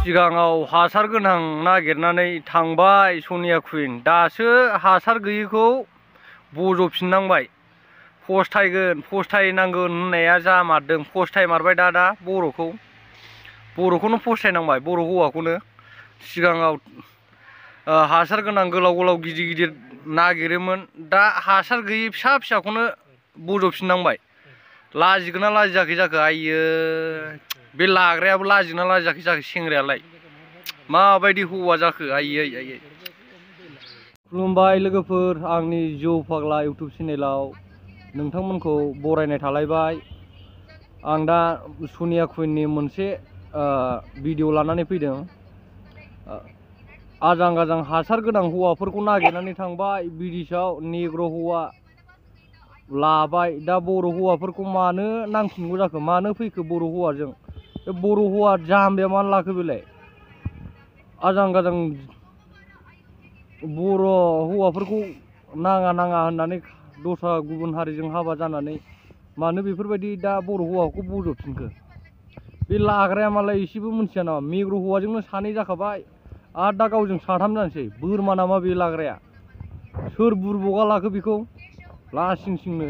सिगाङाव हासार गोनां नागिरनानै थांबाय सनिया कुइन, दासो हासार गैयैखौ बज'फिननांबाय। फस्थायनांगोन होननाया जामारदों, फस्थायमारबाय दा बर'खौनो फस्थायनांबाय, बर' हौवाखौनो। सिगाङाव हासार गोनां गोलाव गोलाव गिदिर गिदिर नागिरोमोन, दा हासार गैयै फिसा फिसाखौनो बज'फिननांबाय। लाजिगोना लाजियाखै जाखो आइयो, बे लाग्रायाबो लाजिगोना लाजियाखै जाखो सेंग्रायालाय, माबायदि हौवा जाखो आइयै आइयै। खुलुमबाय लोगोफोर, आंनि जौ फाग्ला इउटुब चेनेलाव नोंथांमोनखौ बरायनाय थालायबाय। आं दा सनिया कुइननि मोनसे भिडिअ लानानै फैदों। आजां गाजां हासार गोनां हौवाफोरखौ नागिरनानै थांबाय बिदेशआव, नेग्र' हौवा लाबाय। दा बर' हौवाफोरखौ मानो नांफिनगौ जाखो, मानो फैखो बर' हौवाजों? बे बर' हौवा जाम्बाया मानो लाखो बेलाय? आजां गाजां बर' हौवाफोरखौ नाङा होननानै दस्रा गुबुन हारिजों हाबा जानानै मानो बेफोरबायदि दा बर' हौवाखौ बज'फिनखो? बे लाग्राया मालाय एसेबो मिथिया नामा? मेग्र' हौवाजोंनो सानै जाखाबाय, आरो दा गावजों साथाम जानोसै। बोरमा नामा बे लाग्राया? सोर बुरबका लाखो बेखौ लासिं सिंनो?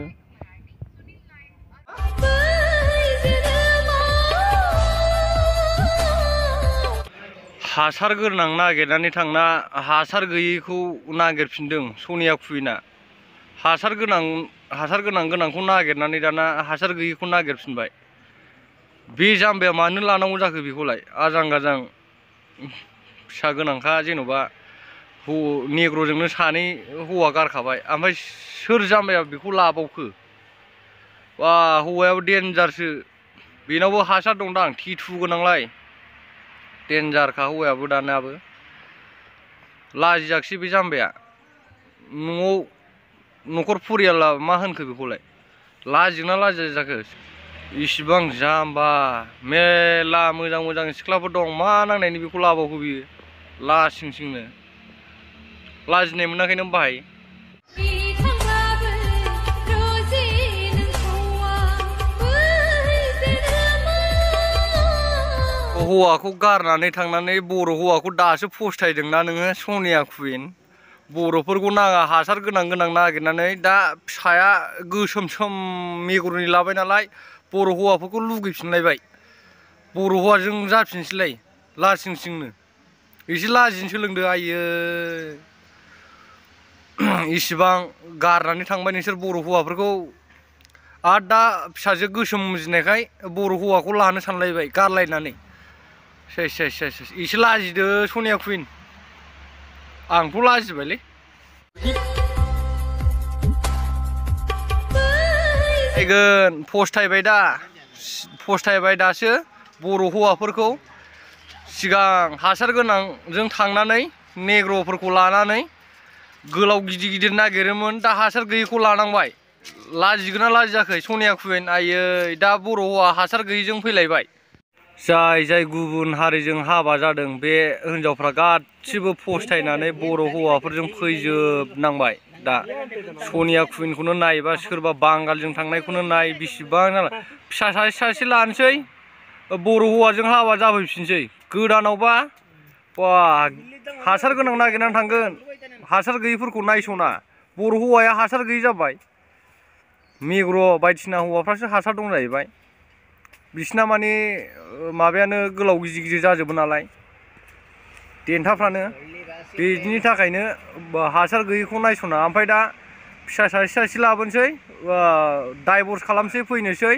हासार गोनां नागिरनानै थांना हासार गैयैखौ नागिरफिनदों सनिया कुइना। हासार गोनांखौ नागिरनानै दाना हासार गैयैखौ नागिरफिनबाय। बे जाम्बाया मानो लानांगौ जाखो बेखौलाय? आजां गाजां फिसा गोनांखा, जेन'बा नेग्र'जोंनो सानै हौवा गारखाबाय, ओमफ्राय सोर जाम्बाया बेखौ लाबावखो? बा हौवायाबो देन्जारसो, बेनावबो हासार दंदां, टेटु गोनांलाय, देन्जारखा हौवायाबो दानाबो। लाजियाखिसै बे जाम्बाया? न'खर फरियाला मा होनखो बेखौलाय? लाजिगोना लाजिया जाखो? इसिबां जाम्बा, मेला मोजां मोजां सिख्लाफोर दं, मा नांनायनि बेखौ लाबावखो बियो लासिं सिंनो? लाजिनाय मोनाखै नों बाहाय? हौवाखौ गारनानै थांनानै बर' हौवाखौ दासो फस्थायदोंना नोङो सनिया कुइन? बर'फोरखौ नाङा, हासार गोनां नागिरनानै दा फिसाया गोसोम सोम मेगरनि लाबाय नालाय, बर' हौवाफोरखौ लुगैफिनलायबाय। बर' हौवाजों जाफिनसैलाय लासिं सिंनो। एसे लाजिनो सोलोंदो आइयो। इसिबां गारनानै थांबाय नोंसोर बर' हौवाफोरखौ, आरो दा फिसाजो गोसोम मुजिनायखाय बर' हौवाखौ लानो सानलायबाय गारलायनानै। सेस एसे लाजिदो सनिया कुइन, आंथ' लाजिबायलै। फस्थायबाय दासो बर' हौवाफोरखौ। सिगां हासार गोनांजों थांनानै नेग्र'फोरखौ लानानै गोलाव गिदिर नागिरोमोन, दा हासार गैयैखौ लानांबाय। लाजिगोना लाजियाखै सनिया कुइन आइयै? दा बर' हौवा हासार गैयैजों फैलायबाय। जाय गुबुन हारिजों हाबा जादों बे हिनजावफ्रा गासिबो फस्थायनानै बर' हौवाफोरजों फैजोबनांबाय। दा सनिया कुइनखौनो नायबा, सोरबा बांगालजों थांनायखौनो नाय, बेसेबां नालाय फिसा सासे लानोसै, बर' हौवाजों हाबा जाफैफिनसै। गोदानावबा बा हासार गोनां नागिरनानै थांगोन, हासार गैयैफोरखौ नायस'ना। बर' हौवाया हासार गैयि जाबाय, मेग्र' बायदिसिना हौवाफ्रासो हासार दं जाहैबाय। बिसिना माने माबायानो गोलाव गिदिर जाजोबो नालाय देन्थाफ्रानो, बिनि थाखायनो हासार गैयैखौ नायस'ना। ओमफ्राय दा फिसा सासे लाबोनोसै, डाइभर्स खालामसै, फैनोसै,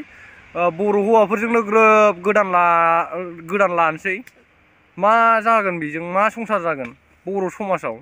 बर' हौवाफोरजोंनो ग्रोब गोदान लानोसै। मा जागोन बेजों? मा संसार जागोन बर' समाजाव?